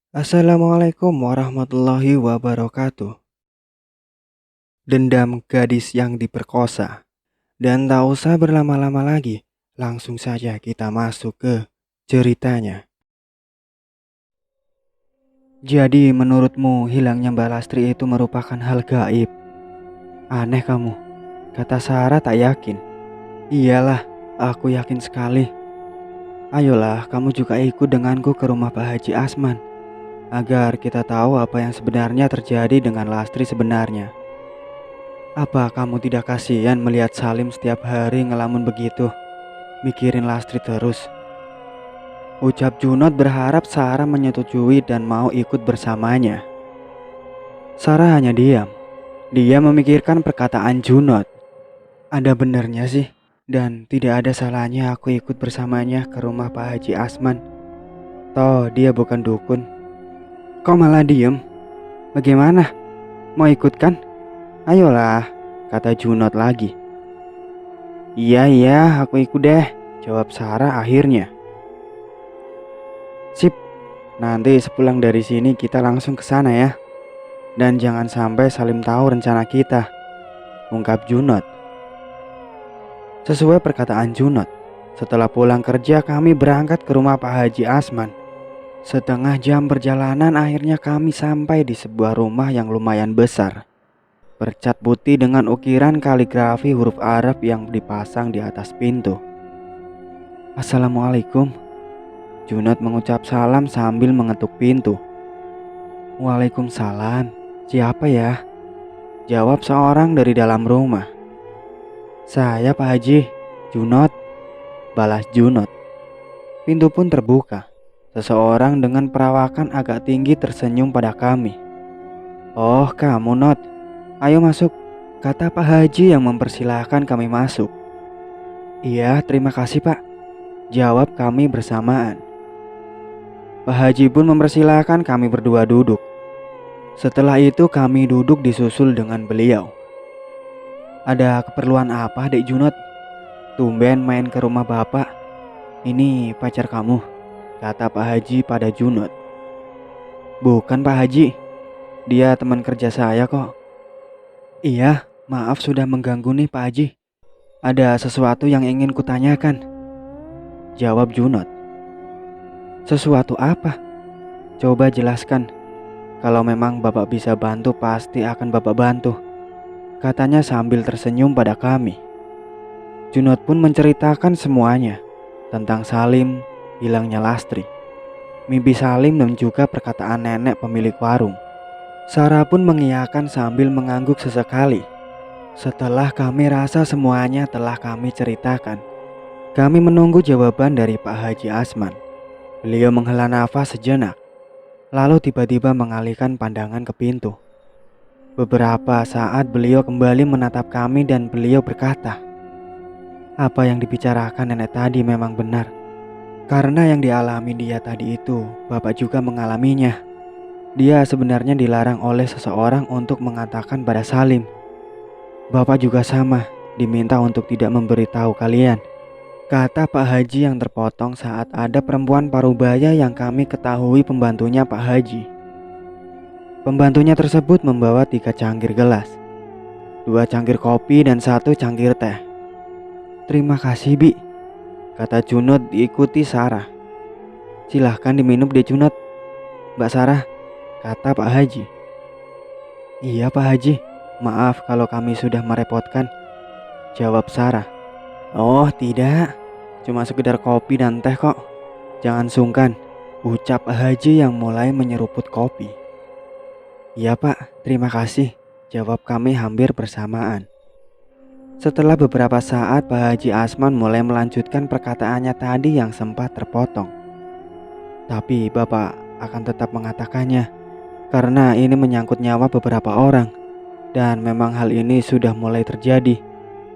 Assalamualaikum warahmatullahi wabarakatuh. Dendam gadis yang diperkosa. Dan tak usah berlama-lama lagi, langsung saja kita masuk ke ceritanya. Jadi menurutmu hilangnya Mbak Lastri itu merupakan hal gaib? Aneh kamu, kata Sarah tak yakin. Iyalah, aku yakin sekali. Ayolah kamu juga ikut denganku ke rumah Pak Haji Asman, agar kita tahu apa yang sebenarnya terjadi dengan Lastri sebenarnya. Apa kamu tidak kasihan melihat Salim setiap hari ngelamun begitu, mikirin Lastri terus? Ucap Junot berharap Sarah menyetujui dan mau ikut bersamanya. Sarah hanya diam. Dia memikirkan perkataan Junot. Ada benernya sih, dan tidak ada salahnya aku ikut bersamanya ke rumah Pak Haji Asman. Toh dia bukan dukun. Kok malah diem? Bagaimana? Mau ikut kan? Ayolah, kata Junot lagi. Iya, aku ikut deh, jawab Sarah akhirnya. Sip, nanti sepulang dari sini kita langsung ke sana ya. Dan jangan sampai Salim tahu rencana kita, ungkap Junot. Sesuai perkataan Junot, setelah pulang kerja kami berangkat ke rumah Pak Haji Asman. Setengah jam perjalanan akhirnya kami sampai di sebuah rumah yang lumayan besar, bercat putih dengan ukiran kaligrafi huruf Arab yang dipasang di atas pintu. Assalamualaikum. Junot mengucap salam sambil mengetuk pintu. Waalaikumsalam. Siapa ya? Jawab seorang dari dalam rumah. Saya Pak Haji, Junot, balas Junot. Pintu pun terbuka. Seseorang dengan perawakan agak tinggi tersenyum pada kami. Oh kamu Not, ayo masuk, kata Pak Haji yang mempersilahkan kami masuk. Iya terima kasih Pak, jawab kami bersamaan. Pak Haji pun mempersilahkan kami berdua duduk. Setelah itu kami duduk disusul dengan beliau. Ada keperluan apa Dek Junot? Tumben main ke rumah bapak. Ini pacar kamu, kata Pak Haji pada Junot. Bukan Pak Haji, dia teman kerja saya kok. Iya, maaf sudah mengganggu nih Pak Haji. Ada sesuatu yang ingin kutanyakan, jawab Junot. Sesuatu apa? Coba jelaskan. Kalau memang bapak bisa bantu pasti akan bapak bantu, katanya sambil tersenyum pada kami. Junot pun menceritakan semuanya tentang Salim, hilangnya Lastri, mimpi Salim dan juga perkataan nenek pemilik warung. Sarah pun mengiyakan sambil mengangguk sesekali. Setelah kami rasa semuanya telah kami ceritakan, kami menunggu jawaban dari Pak Haji Asman. Beliau menghela nafas sejenak, lalu tiba-tiba mengalihkan pandangan ke pintu. Beberapa saat beliau kembali menatap kami dan beliau berkata, apa yang dibicarakan nenek tadi memang benar. Karena yang dialami dia tadi itu, bapak juga mengalaminya. Dia sebenarnya dilarang oleh seseorang untuk mengatakan pada Salim. Bapak juga sama, diminta untuk tidak memberitahu kalian, kata Pak Haji yang terpotong saat ada perempuan parubaya yang kami ketahui pembantunya Pak Haji. Pembantunya tersebut membawa 3 cangkir gelas, 2 cangkir kopi dan 1 cangkir teh. Terima kasih Bi, kata Junot diikuti Sarah. Silahkan diminum deh Junot, Mbak Sarah, kata Pak Haji. Iya Pak Haji, maaf kalau kami sudah merepotkan, jawab Sarah. Oh tidak, cuma sekedar kopi dan teh kok. Jangan sungkan, ucap Pak Haji yang mulai menyeruput kopi. Iya Pak, terima kasih, jawab kami hampir bersamaan. Setelah beberapa saat Pak Haji Asman mulai melanjutkan perkataannya tadi yang sempat terpotong. Tapi Bapak akan tetap mengatakannya, karena ini menyangkut nyawa beberapa orang. Dan memang hal ini sudah mulai terjadi,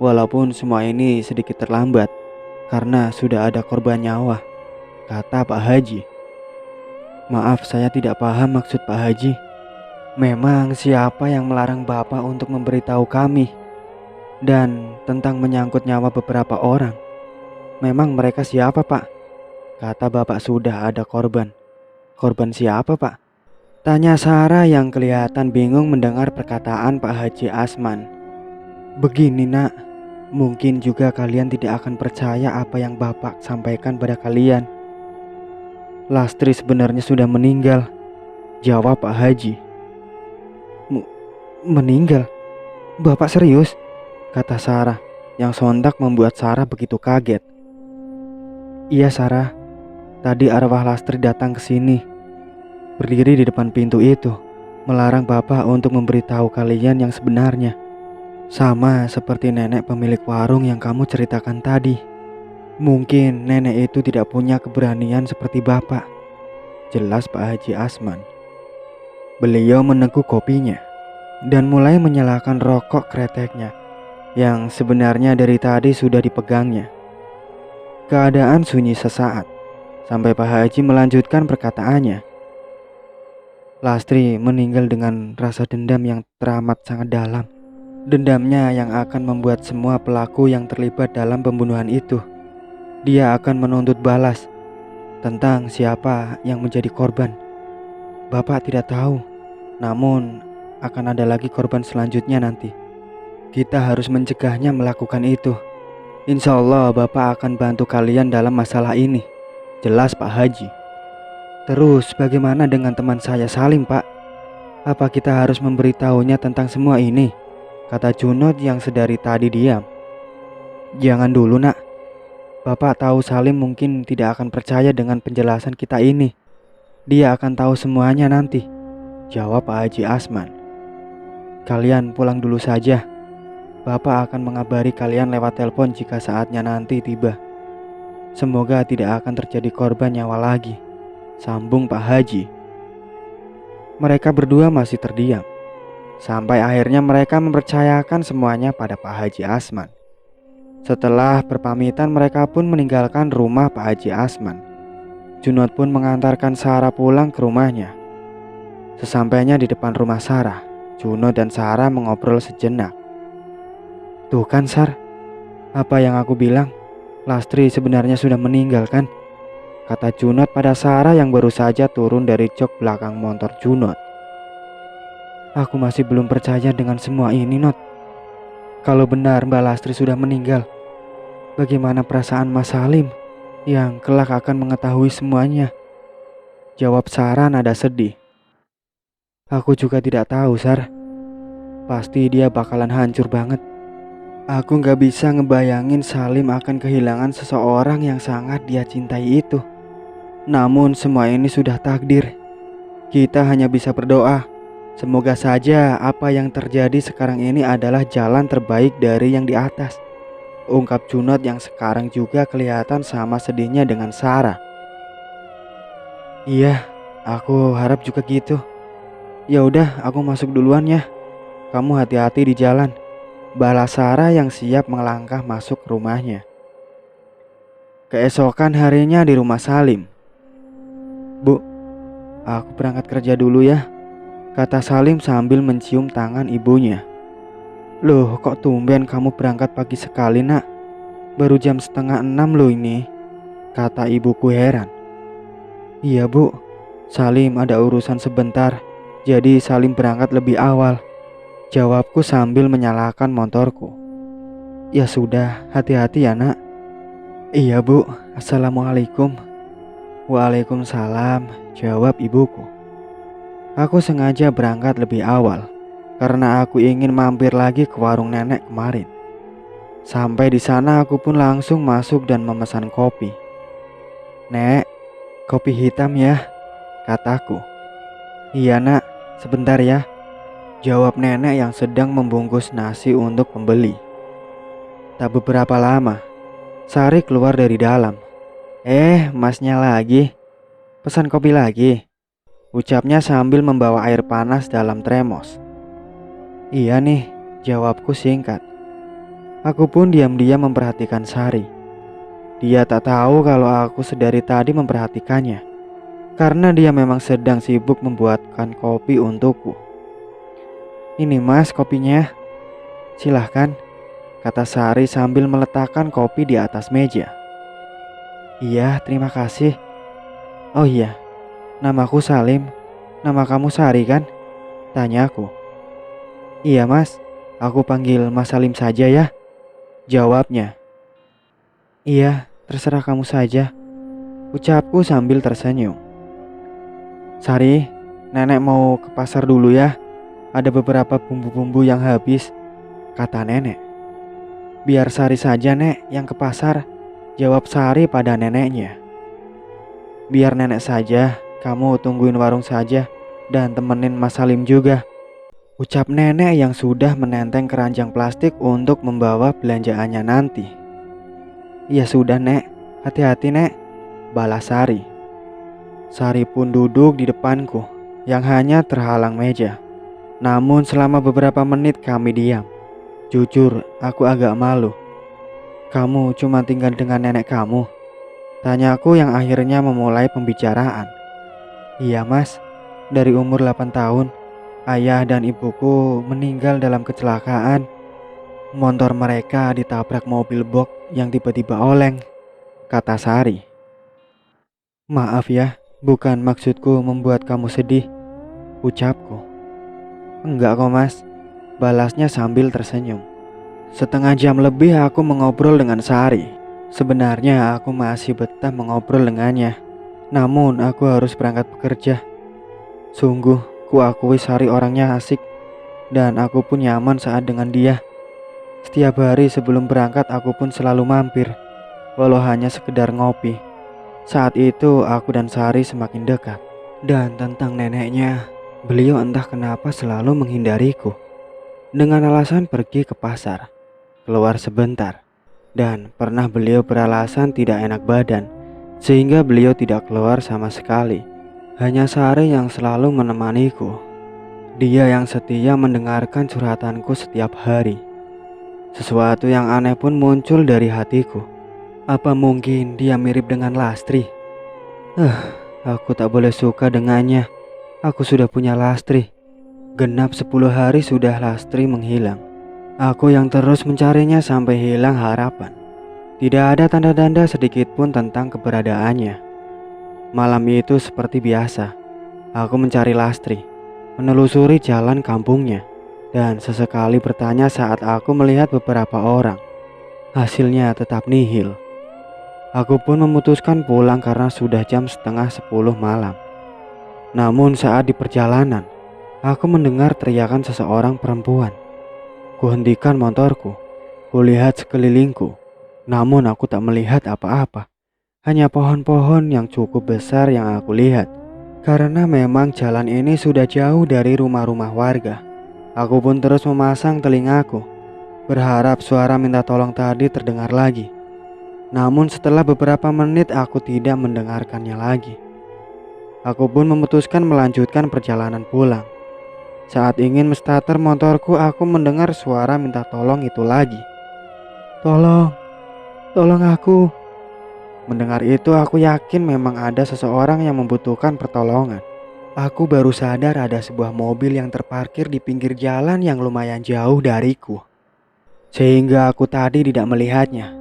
walaupun semua ini sedikit terlambat, karena sudah ada korban nyawa, kata Pak Haji. Maaf saya tidak paham maksud Pak Haji. Memang siapa yang melarang Bapak untuk memberitahu kami? Dan tentang menyangkut nyawa beberapa orang, memang mereka siapa Pak? Kata Bapak sudah ada korban. Korban siapa Pak? Tanya Sarah yang kelihatan bingung mendengar perkataan Pak Haji Asman. Begini nak, mungkin juga kalian tidak akan percaya apa yang Bapak sampaikan pada kalian. Lastri sebenarnya sudah meninggal, jawab Pak Haji. Meninggal? Bapak serius? Kata Sarah, yang sontak membuat Sarah begitu kaget. Iya Sarah, tadi arwah Lastri datang ke sini, berdiri di depan pintu itu, melarang Bapak untuk memberitahu kalian yang sebenarnya. Sama seperti nenek pemilik warung yang kamu ceritakan tadi. Mungkin nenek itu tidak punya keberanian seperti Bapak, jelas Pak Haji Asman. Beliau meneguk kopinya dan mulai menyalakan rokok kreteknya yang sebenarnya dari tadi sudah dipegangnya. Keadaan sunyi sesaat sampai Pak Haji melanjutkan perkataannya. Lastri meninggal dengan rasa dendam yang teramat sangat dalam. Dendamnya yang akan membuat semua pelaku yang terlibat dalam pembunuhan itu, dia akan menuntut balas tentang siapa yang menjadi korban. Bapak tidak tahu, namun akan ada lagi korban selanjutnya nanti. Kita harus mencegahnya melakukan itu. Insya Allah Bapak akan bantu kalian dalam masalah ini, jelas Pak Haji. Terus bagaimana dengan teman saya Salim Pak? Apa kita harus memberitahunya tentang semua ini? Kata Junod yang sedari tadi diam. Jangan dulu nak. Bapak tahu Salim mungkin tidak akan percaya dengan penjelasan kita ini. Dia akan tahu semuanya nanti, jawab Pak Haji Asman. Kalian pulang dulu saja. Bapak akan mengabari kalian lewat telepon jika saatnya nanti tiba. Semoga tidak akan terjadi korban nyawa lagi, sambung Pak Haji. Mereka berdua masih terdiam sampai akhirnya mereka mempercayakan semuanya pada Pak Haji Asman. Setelah berpamitan mereka pun meninggalkan rumah Pak Haji Asman. Junod pun mengantarkan Sarah pulang ke rumahnya. Sesampainya di depan rumah Sarah, Junod dan Sarah mengobrol sejenak. Tuh kan Sar, apa yang aku bilang, Lastri sebenarnya sudah meninggal kan? Kata Junod pada Sarah yang baru saja turun dari jok belakang motor Junod. Aku masih belum percaya dengan semua ini, Not. Kalau benar Mbak Lastri sudah meninggal, bagaimana perasaan Mas Salim yang kelak akan mengetahui semuanya? Jawab Sarah nada sedih. Aku juga tidak tahu, Sar. Pasti dia bakalan hancur banget. Aku gak bisa ngebayangin Salim akan kehilangan seseorang yang sangat dia cintai itu. Namun semua ini sudah takdir. Kita hanya bisa berdoa. Semoga saja apa yang terjadi sekarang ini adalah jalan terbaik dari yang di atas, ungkap Junod yang sekarang juga kelihatan sama sedihnya dengan Sarah. Iya, aku harap juga gitu. Ya udah, aku masuk duluan ya. Kamu hati-hati di jalan, balas Sarah yang siap melangkah masuk rumahnya. Keesokan harinya di rumah Salim. Bu, aku berangkat kerja dulu ya, kata Salim sambil mencium tangan ibunya. Loh, kok tumben kamu berangkat pagi sekali nak? Baru jam 5:30 loh ini, kata ibuku heran. Iya bu, Salim ada urusan sebentar, jadi Salim berangkat lebih awal, jawabku sambil menyalakan motorku. Ya sudah, hati-hati ya nak. Iya bu, assalamualaikum. Waalaikumsalam, jawab ibuku. Aku sengaja berangkat lebih awal karena aku ingin mampir lagi ke warung nenek kemarin. Sampai di sana aku pun langsung masuk dan memesan kopi. Nek, kopi hitam ya, kataku. Iya nak, sebentar ya, jawab nenek yang sedang membungkus nasi untuk pembeli. Tak beberapa lama, Sari keluar dari dalam. Masnya lagi, pesan kopi lagi, ucapnya sambil membawa air panas dalam termos. Iya nih, jawabku singkat. Aku pun diam-diam memperhatikan Sari. Dia tak tahu kalau aku sedari tadi memperhatikannya, karena dia memang sedang sibuk membuatkan kopi untukku. Ini mas kopinya, silahkan, kata Sari sambil meletakkan kopi di atas meja. Iya, terima kasih. Oh iya, namaku Salim. Nama kamu Sari kan? Tanyaku. Iya mas, aku panggil Mas Salim saja ya, jawabnya. Iya, terserah kamu saja, ucapku sambil tersenyum. Sari, nenek mau ke pasar dulu ya. Ada beberapa bumbu-bumbu yang habis, kata nenek. Biar Sari saja nek yang ke pasar, jawab Sari pada neneknya. Biar nenek saja, kamu tungguin warung saja dan temenin Mas Salim juga, ucap nenek yang sudah menenteng keranjang plastik untuk membawa belanjaannya nanti. Ya sudah nek, hati-hati nek, balas Sari. Sari pun duduk di depanku yang hanya terhalang meja. Namun selama beberapa menit kami diam. Jujur, aku agak malu. Kamu cuma tinggal dengan nenek kamu? Tanyaku yang akhirnya memulai pembicaraan. Iya mas, dari umur 8 tahun, ayah dan ibuku meninggal dalam kecelakaan. Motor mereka ditabrak mobil box yang tiba-tiba oleng, kata Sari. Maaf ya, bukan maksudku membuat kamu sedih, ucapku. Enggak kok mas, balasnya sambil tersenyum. Setengah jam lebih aku mengobrol dengan Sari. Sebenarnya aku masih betah mengobrol dengannya. Namun aku harus berangkat bekerja. Sungguh, kuakui Sari orangnya asik. Dan aku pun nyaman saat dengan dia. Setiap hari sebelum berangkat aku pun selalu mampir, walau hanya sekedar ngopi. Saat itu aku dan Sari semakin dekat. Dan tentang neneknya, beliau entah kenapa selalu menghindariku. Dengan alasan pergi ke pasar, keluar sebentar, dan pernah beliau beralasan tidak enak badan, sehingga beliau tidak keluar sama sekali. Hanya Sari yang selalu menemaniku. Dia yang setia mendengarkan curhatanku setiap hari. Sesuatu yang aneh pun muncul dari hatiku. Apa mungkin dia mirip dengan Lastri? Aku tak boleh suka dengannya. Aku sudah punya Lastri. Genap 10 hari sudah Lastri menghilang. Aku yang terus mencarinya sampai hilang harapan. Tidak ada tanda-tanda sedikit pun tentang keberadaannya. Malam itu seperti biasa, aku mencari Lastri, menelusuri jalan kampungnya, dan sesekali bertanya saat aku melihat beberapa orang. Hasilnya tetap nihil. Aku pun memutuskan pulang karena sudah jam setengah 10 malam. Namun saat di perjalanan, aku mendengar teriakan seseorang perempuan. Kuhentikan motorku, kulihat sekelilingku, namun aku tak melihat apa-apa. Hanya pohon-pohon yang cukup besar yang aku lihat. Karena memang jalan ini sudah jauh dari rumah-rumah warga. Aku pun terus memasang telingaku, berharap suara minta tolong tadi terdengar lagi. Namun setelah beberapa menit aku tidak mendengarkannya lagi. Aku pun memutuskan melanjutkan perjalanan pulang. Saat ingin menstarter motorku, aku mendengar suara minta tolong itu lagi. Tolong, tolong aku. Mendengar itu aku yakin memang ada seseorang yang membutuhkan pertolongan. Aku baru sadar ada sebuah mobil yang terparkir di pinggir jalan yang lumayan jauh dariku, sehingga aku tadi tidak melihatnya.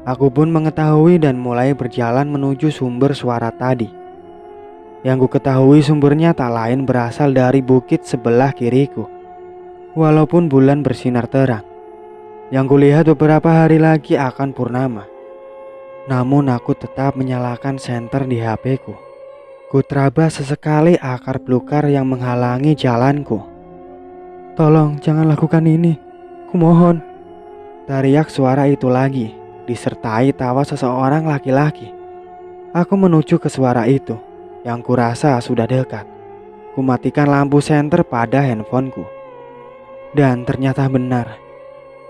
Aku pun mengetahui dan mulai berjalan menuju sumber suara tadi. Yang ku ketahui sumbernya tak lain berasal dari bukit sebelah kiriku. Walaupun bulan bersinar terang, yang kulihat beberapa hari lagi akan purnama. Namun aku tetap menyalakan senter di HP-ku. Ku teraba sesekali akar belukar yang menghalangi jalanku. Tolong jangan lakukan ini, kumohon. Teriak suara itu lagi, disertai tawa seseorang laki-laki. Aku menuju ke suara itu, yang kurasa sudah dekat. Kumatikan lampu senter pada handphoneku. Dan ternyata benar.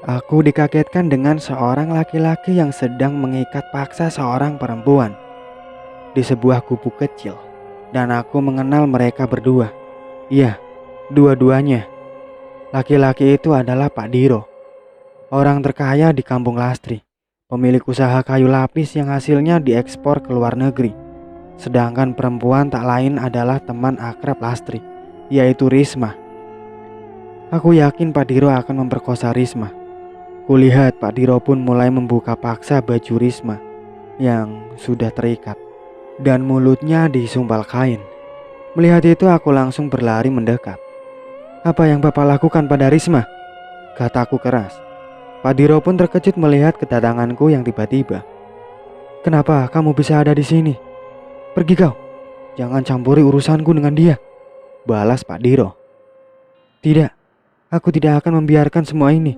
Aku dikagetkan dengan seorang laki-laki yang sedang mengikat paksa seorang perempuan di sebuah gubuk kecil. Dan aku mengenal mereka berdua. Iya, dua-duanya. Laki-laki itu adalah Pak Diro, orang terkaya di kampung Lastri, pemilik usaha kayu lapis yang hasilnya diekspor ke luar negeri. Sedangkan perempuan tak lain adalah teman akrab Lastri, yaitu Risma. Aku yakin Pak Diro akan memperkosa Risma. Kulihat Pak Diro pun mulai membuka paksa baju Risma yang sudah terikat dan mulutnya disumpal kain. Melihat itu aku langsung berlari mendekat. "Apa yang Bapak lakukan pada Risma?" kataku keras. Pak Diro pun terkejut melihat kedatanganku yang tiba-tiba. "Kenapa kamu bisa ada di sini? Pergi kau. Jangan campuri urusanku dengan dia," balas Pak Diro. "Tidak, aku tidak akan membiarkan semua ini.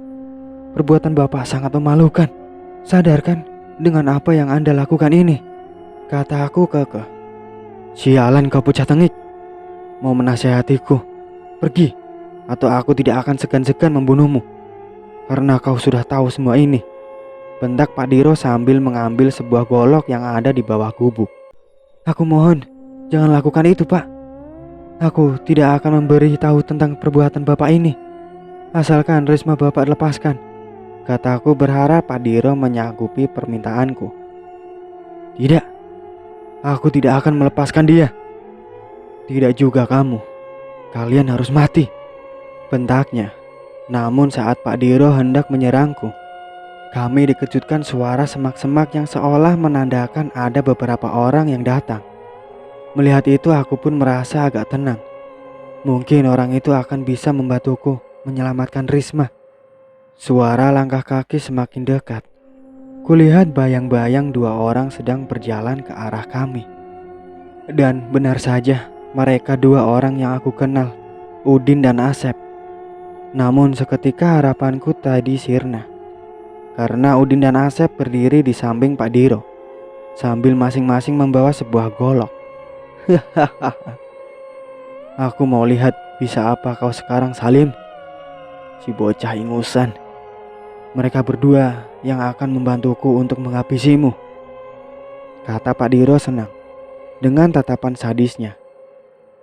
Perbuatan Bapak sangat memalukan. Sadarkan dengan apa yang Anda lakukan ini," kataku kekeh. "Sialan kau bocah tengik. Mau menasehatiku? Pergi, atau aku tidak akan segan-segan membunuhmu. Karena kau sudah tahu semua ini," bentak Pak Diro sambil mengambil sebuah golok yang ada di bawah gubuk. "Aku mohon, jangan lakukan itu, Pak. Aku tidak akan memberi tahu tentang perbuatan Bapak ini. Asalkan Risma Bapak lepaskan," kataku berharap Pak Diro menyanggupi permintaanku. "Tidak, aku tidak akan melepaskan dia." "Tidak juga kamu. Kalian harus mati," bentaknya. Namun saat Pak Diro hendak menyerangku, kami dikejutkan suara semak-semak yang seolah menandakan ada beberapa orang yang datang. Melihat itu aku pun merasa agak tenang. Mungkin orang itu akan bisa membantuku menyelamatkan Risma. Suara langkah kaki semakin dekat. Kulihat bayang-bayang dua orang sedang berjalan ke arah kami. Dan benar saja, mereka dua orang yang aku kenal, Udin dan Asep. Namun seketika harapanku tadi sirna, karena Udin dan Asep berdiri di samping Pak Diro, sambil masing-masing membawa sebuah golok. "Hahaha. Aku mau lihat bisa apa kau sekarang, Salim. Si bocah ingusan. Mereka berdua yang akan membantuku untuk menghabisimu," kata Pak Diro senang dengan tatapan sadisnya.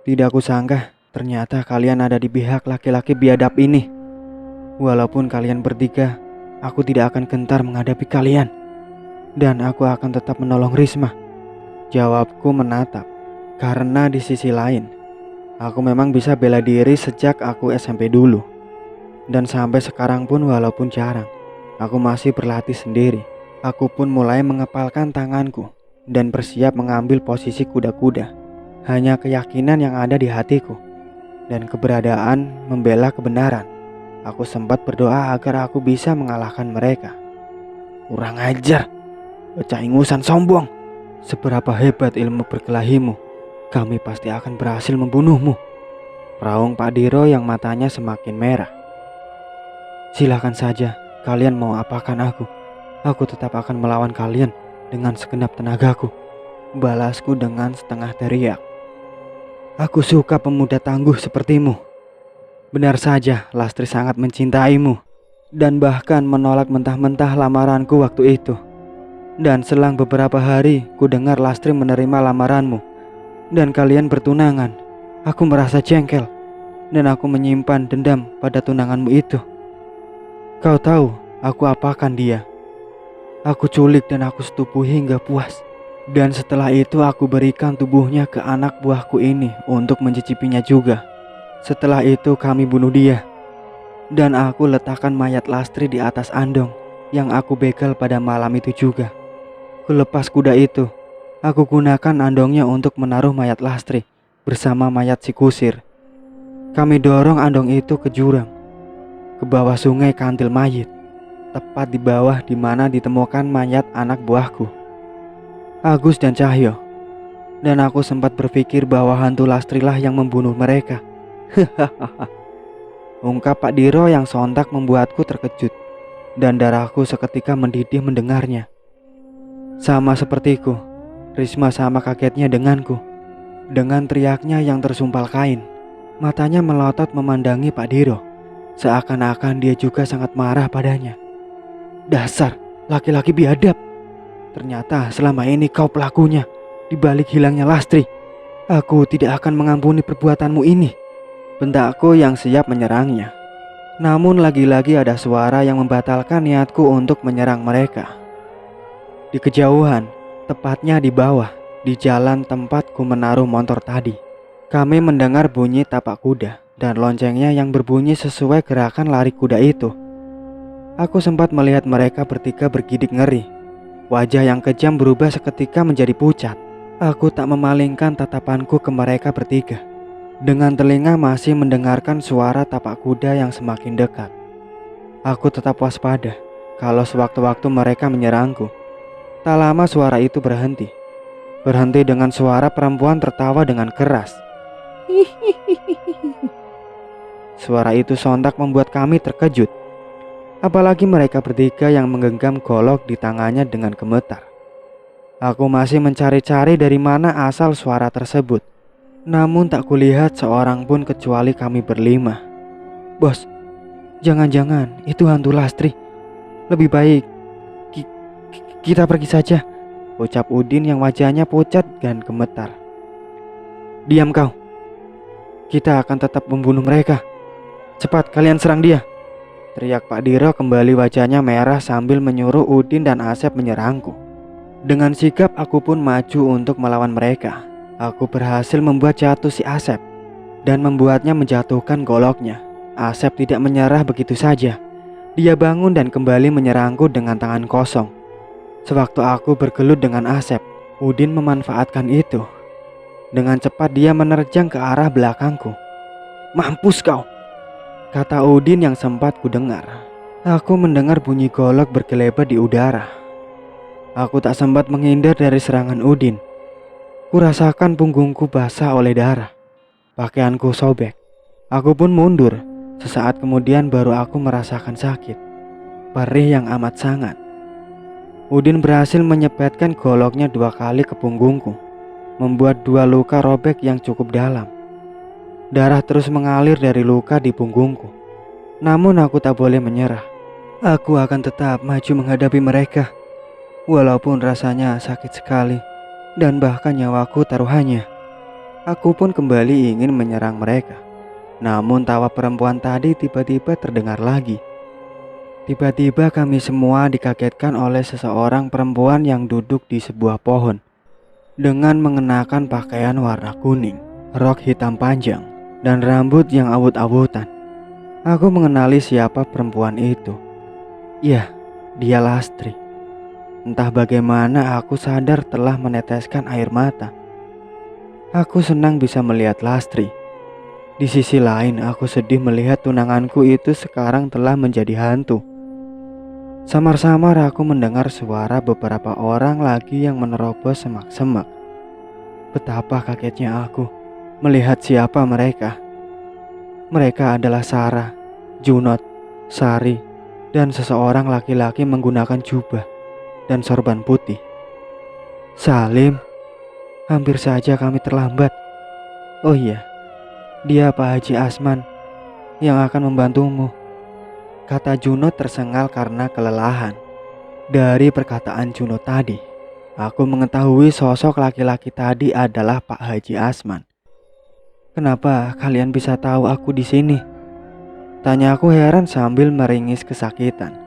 "Tidak kusangka ternyata kalian ada di pihak laki-laki biadab ini. Walaupun kalian bertiga, aku tidak akan gentar menghadapi kalian. Dan aku akan tetap menolong Risma," jawabku menatap. Karena di sisi lain, aku memang bisa bela diri sejak aku SMP dulu. Dan sampai sekarang pun walaupun jarang, aku masih berlatih sendiri. Aku pun mulai mengepalkan tanganku dan bersiap mengambil posisi kuda-kuda. Hanya keyakinan yang ada di hatiku dan keberadaan membela kebenaran. Aku sempat berdoa agar aku bisa mengalahkan mereka. "Kurang ajar, bocah ingusan sombong. Seberapa hebat ilmu berkelahimu, kami pasti akan berhasil membunuhmu," raung Pak Diro yang matanya semakin merah. "Silakan saja, kalian mau apakan aku. Aku tetap akan melawan kalian dengan segenap tenagaku," balasku dengan setengah teriak. "Aku suka pemuda tangguh sepertimu. Benar saja Lastri sangat mencintaimu dan bahkan menolak mentah-mentah lamaranku waktu itu. Dan selang beberapa hari ku dengar Lastri menerima lamaranmu dan kalian bertunangan. Aku merasa jengkel dan aku menyimpan dendam pada tunanganmu itu. Kau tahu aku apakan dia? Aku culik dan aku setubuhi hingga puas. Dan setelah itu aku berikan tubuhnya ke anak buahku ini untuk mencicipinya juga. Setelah itu kami bunuh dia. Dan aku letakkan mayat Lastri di atas andong yang aku begal pada malam itu juga. Kulepas kuda itu. Aku gunakan andongnya untuk menaruh mayat Lastri bersama mayat si kusir. Kami dorong andong itu ke jurang, ke bawah sungai Kantil Mayit, tepat di bawah di mana ditemukan mayat anak buahku, Agus dan Cahyo. Dan aku sempat berpikir bahwa hantu Lastri lah yang membunuh mereka. Hahaha. Ungkap Pak Diro yang sontak membuatku terkejut dan darahku seketika mendidih mendengarnya. Sama sepertiku, Risma sama kagetnya denganku. Dengan teriaknya yang tersumpal kain, matanya melotot memandangi Pak Diro, seakan-akan dia juga sangat marah padanya. "Dasar laki-laki biadab. Ternyata selama ini kau pelakunya di balik hilangnya Lastri. Aku tidak akan mengampuni perbuatanmu ini," bentakku yang siap menyerangnya. Namun lagi-lagi ada suara yang membatalkan niatku untuk menyerang mereka. Di kejauhan, tepatnya di bawah, di jalan tempatku menaruh motor tadi, kami mendengar bunyi tapak kuda dan loncengnya yang berbunyi sesuai gerakan lari kuda itu. Aku sempat melihat mereka bertiga bergidik ngeri. Wajah yang kejam berubah seketika menjadi pucat. Aku tak memalingkan tatapanku ke mereka bertiga. Dengan telinga masih mendengarkan suara tapak kuda yang semakin dekat. Aku tetap waspada kalau sewaktu-waktu mereka menyerangku. Tak lama suara itu berhenti. Berhenti dengan suara perempuan tertawa dengan keras. Suara itu sontak membuat kami terkejut. Apalagi mereka bertiga yang menggenggam golok di tangannya dengan gemetar. Aku masih mencari-cari dari mana asal suara tersebut. Namun tak kulihat seorang pun kecuali kami berlima. Bos, jangan-jangan itu hantu Lastri. Lebih baik kita pergi saja, ucap Udin yang wajahnya pucat dan gemetar. Diam kau. Kita akan tetap membunuh mereka. Cepat kalian serang dia, teriak Pak Diro kembali wajahnya merah sambil menyuruh Udin dan Asep menyerangku. Dengan sigap aku pun maju untuk melawan mereka. Aku berhasil membuat jatuh si Asep dan membuatnya menjatuhkan goloknya. Asep tidak menyerah begitu saja. Dia bangun dan kembali menyerangku dengan tangan kosong. Sewaktu aku bergelut dengan Asep, Udin memanfaatkan itu. Dengan cepat dia menerjang ke arah belakangku. Mampus kau, kata Udin yang sempat kudengar. Aku mendengar bunyi golok bergelebat di udara. Aku tak sempat menghindar dari serangan Udin. Kurasakan punggungku basah oleh darah. Pakaianku sobek. Aku pun mundur. Sesaat kemudian baru aku merasakan sakit, perih yang amat sangat. Udin berhasil menyepetkan goloknya 2 kali ke punggungku, membuat 2 luka robek yang cukup dalam. Darah terus mengalir dari luka di punggungku. Namun aku tak boleh menyerah. Aku akan tetap maju menghadapi mereka, walaupun rasanya sakit sekali dan bahkan nyawaku taruhannya. Aku pun kembali ingin menyerang mereka. Namun tawa perempuan tadi tiba-tiba terdengar lagi. Tiba-tiba kami semua dikagetkan oleh seseorang perempuan yang duduk di sebuah pohon dengan mengenakan pakaian warna kuning, rok hitam panjang, dan rambut yang awut-awutan. Aku mengenali siapa perempuan itu. Ya, dia Lastri. Entah bagaimana aku sadar telah meneteskan air mata. Aku senang bisa melihat Lastri. Di sisi lain aku sedih melihat tunanganku itu sekarang telah menjadi hantu. Samar-samar aku mendengar suara beberapa orang lagi yang menerobos semak-semak. Betapa kagetnya aku melihat siapa mereka. Mereka adalah Sarah, Junot, Sari, dan seseorang laki-laki menggunakan jubah dan sorban putih. Salim, hampir saja kami terlambat. Oh iya, dia Pak Haji Asman yang akan membantumu, kata Junot tersengal karena kelelahan. Dari perkataan Junot tadi, aku mengetahui sosok laki-laki tadi adalah Pak Haji Asman. Kenapa kalian bisa tahu aku di sini? Tanya aku heran sambil meringis kesakitan.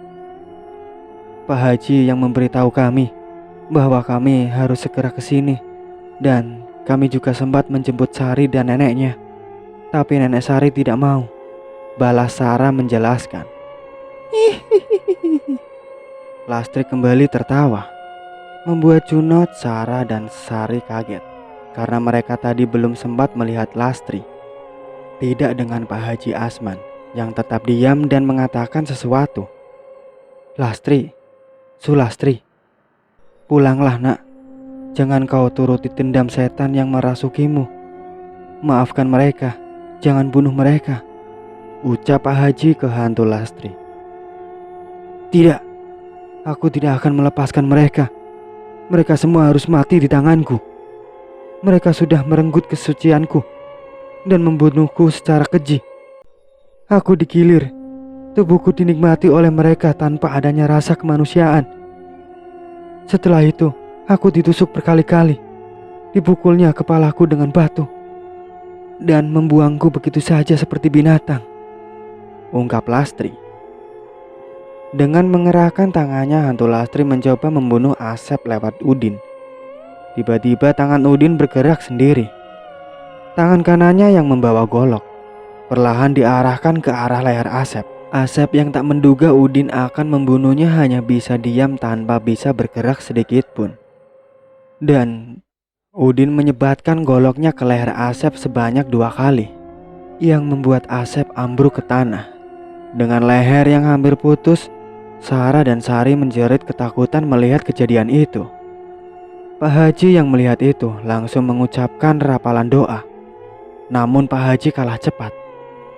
Pak Haji yang memberitahu kami bahwa kami harus segera ke sini, dan kami juga sempat menjemput Sari dan neneknya. Tapi nenek Sari tidak mau, balas Sarah menjelaskan. Lastri kembali tertawa, membuat Junot, Sarah, dan Sari kaget karena mereka tadi belum sempat melihat Lastri. Tidak dengan Pak Haji Asman yang tetap diam dan mengatakan sesuatu. Lastri, Sulastri, pulanglah nak. Jangan kau turuti dendam setan yang merasukimu. Maafkan mereka, jangan bunuh mereka, ucap Pak Haji ke hantu Lastri. Tidak, aku tidak akan melepaskan mereka. Mereka semua harus mati di tanganku. Mereka sudah merenggut kesucianku dan membunuhku secara keji. Aku digilir, tubuhku dinikmati oleh mereka tanpa adanya rasa kemanusiaan. Setelah itu, aku ditusuk berkali-kali, dipukulnya kepalaku dengan batu, dan membuangku begitu saja seperti binatang, ungkap Lastri. Dengan mengerahkan tangannya, hantu Lastri mencoba membunuh Asep lewat Udin. Tiba-tiba tangan Udin bergerak sendiri. Tangan kanannya yang membawa golok perlahan diarahkan ke arah leher Asep. Asep yang tak menduga Udin akan membunuhnya hanya bisa diam tanpa bisa bergerak sedikit pun. Dan Udin menyebatkan goloknya ke leher Asep sebanyak 2 kali, yang membuat Asep ambruk ke tanah. Dengan leher yang hampir putus, Sarah dan Sari menjerit ketakutan melihat kejadian itu. Pak Haji yang melihat itu langsung mengucapkan rapalan doa. Namun Pak Haji kalah cepat.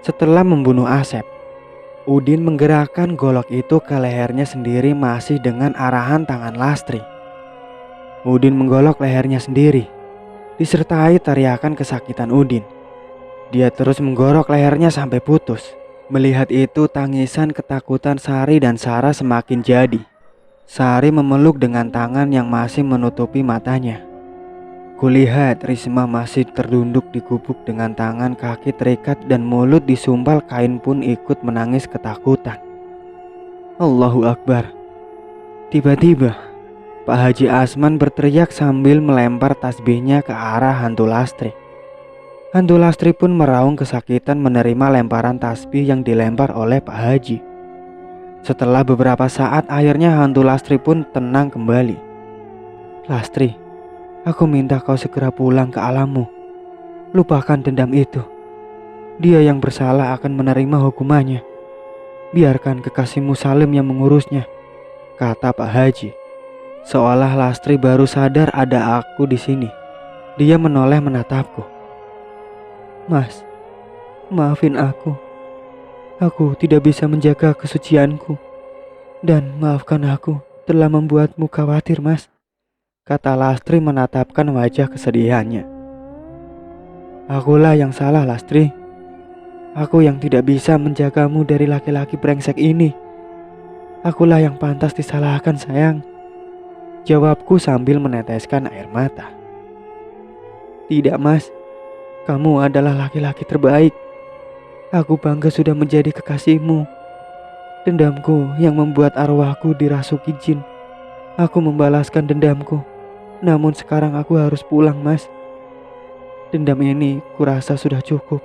Setelah membunuh Asep, Udin menggerakkan golok itu ke lehernya sendiri masih dengan arahan tangan Lastri. Udin menggolok lehernya sendiri, disertai teriakan kesakitan Udin. Dia terus menggorok lehernya sampai putus. Melihat itu, tangisan ketakutan Sari dan Sarah semakin jadi. Sari memeluk dengan tangan yang masih menutupi matanya. Kulihat Risma masih terdunduk di gubuk dengan tangan kaki terikat dan mulut disumpal kain pun ikut menangis ketakutan. Allahu Akbar. Tiba-tiba Pak Haji Asman berteriak sambil melempar tasbihnya ke arah hantu Lastri. Hantu Lastri pun meraung kesakitan menerima lemparan tasbih yang dilempar oleh Pak Haji. Setelah beberapa saat akhirnya hantu Lastri pun tenang kembali. Lastri, aku minta kau segera pulang ke alammu. Lupakan dendam itu. Dia yang bersalah akan menerima hukumannya. Biarkan kekasihmu Salim yang mengurusnya, kata Pak Haji. Seolah Lastri baru sadar ada aku di sini. Dia menoleh menatapku. Mas, maafin aku. Aku tidak bisa menjaga kesucianku. Dan maafkan aku telah membuatmu khawatir, Mas, kata Lastri menatapkan wajah kesedihannya. Akulah yang salah, Lastri. Aku yang tidak bisa menjagamu dari laki-laki brengsek ini. Akulah yang pantas disalahkan, sayang, jawabku sambil meneteskan air mata. Tidak, Mas. Kamu adalah laki-laki terbaik. Aku bangga sudah menjadi kekasihmu. Dendamku yang membuat arwahku dirasuki jin. Aku membalaskan dendamku. Namun sekarang aku harus pulang, Mas. Dendam ini kurasa sudah cukup.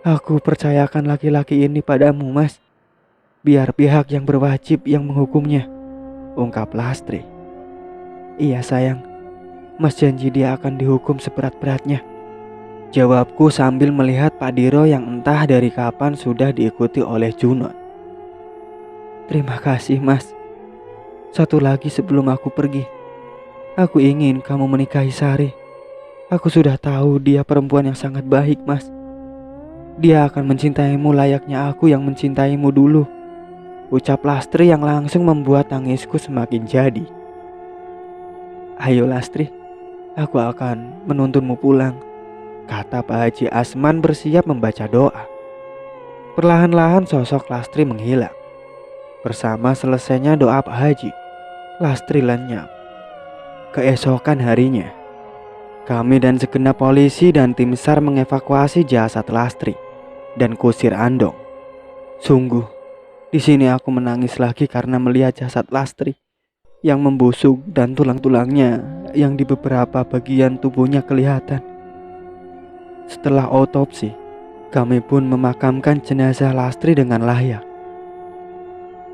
Aku percayakan laki-laki ini padamu, Mas. Biar pihak yang berwajib yang menghukumnya, ungkap Lastri. Iya, sayang. Mas janji dia akan dihukum seberat-beratnya, jawabku sambil melihat Pak Diro yang entah dari kapan sudah diikuti oleh Junot. Terima kasih, Mas. Satu lagi sebelum aku pergi. Aku ingin kamu menikahi Sari. Aku sudah tahu dia perempuan yang sangat baik, Mas. Dia akan mencintaimu layaknya aku yang mencintaimu dulu, ucap Lastri yang langsung membuat tangisku semakin jadi. Ayo Lastri, aku akan menuntunmu pulang, kata Pak Haji Asman bersiap membaca doa. Perlahan-lahan sosok Lastri menghilang. Bersama selesainya doa Pak Haji, Lastri lenyap. Keesokan harinya, kami dan segenap polisi dan tim SAR mengevakuasi jasad Lastri dan kusir Andong. Sungguh, di sini aku menangis lagi karena melihat jasad Lastri yang membusuk dan tulang-tulangnya yang di beberapa bagian tubuhnya kelihatan. Setelah otopsi, kami pun memakamkan jenazah Lastri dengan layak.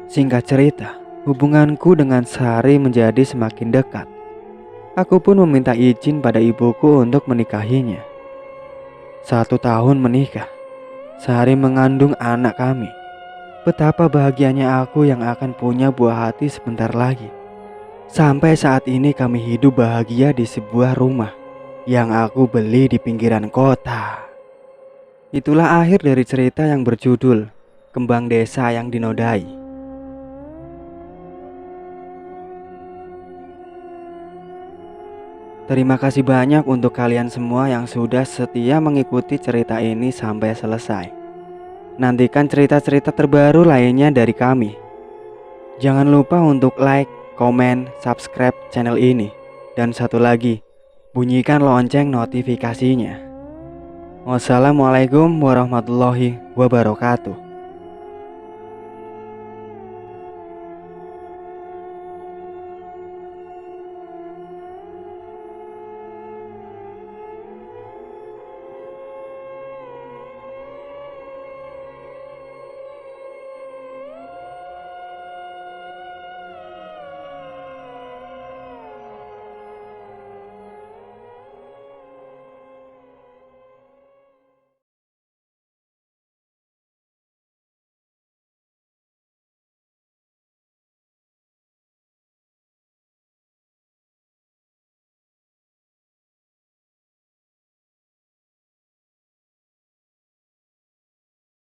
Singkat cerita, hubunganku dengan Sari menjadi semakin dekat. Aku pun meminta izin pada ibuku untuk menikahinya. 1 tahun menikah, Sari mengandung anak kami. Betapa bahagianya aku yang akan punya buah hati sebentar lagi. Sampai saat ini kami hidup bahagia di sebuah rumah yang aku beli di pinggiran kota. Itulah akhir dari cerita yang berjudul Kembang Desa yang Dinodai. Terima kasih banyak untuk kalian semua yang sudah setia mengikuti cerita ini sampai selesai. Nantikan cerita-cerita terbaru lainnya dari kami. Jangan lupa untuk like, komen, subscribe channel ini. Dan satu lagi, bunyikan lonceng notifikasinya. Wassalamualaikum warahmatullahi wabarakatuh.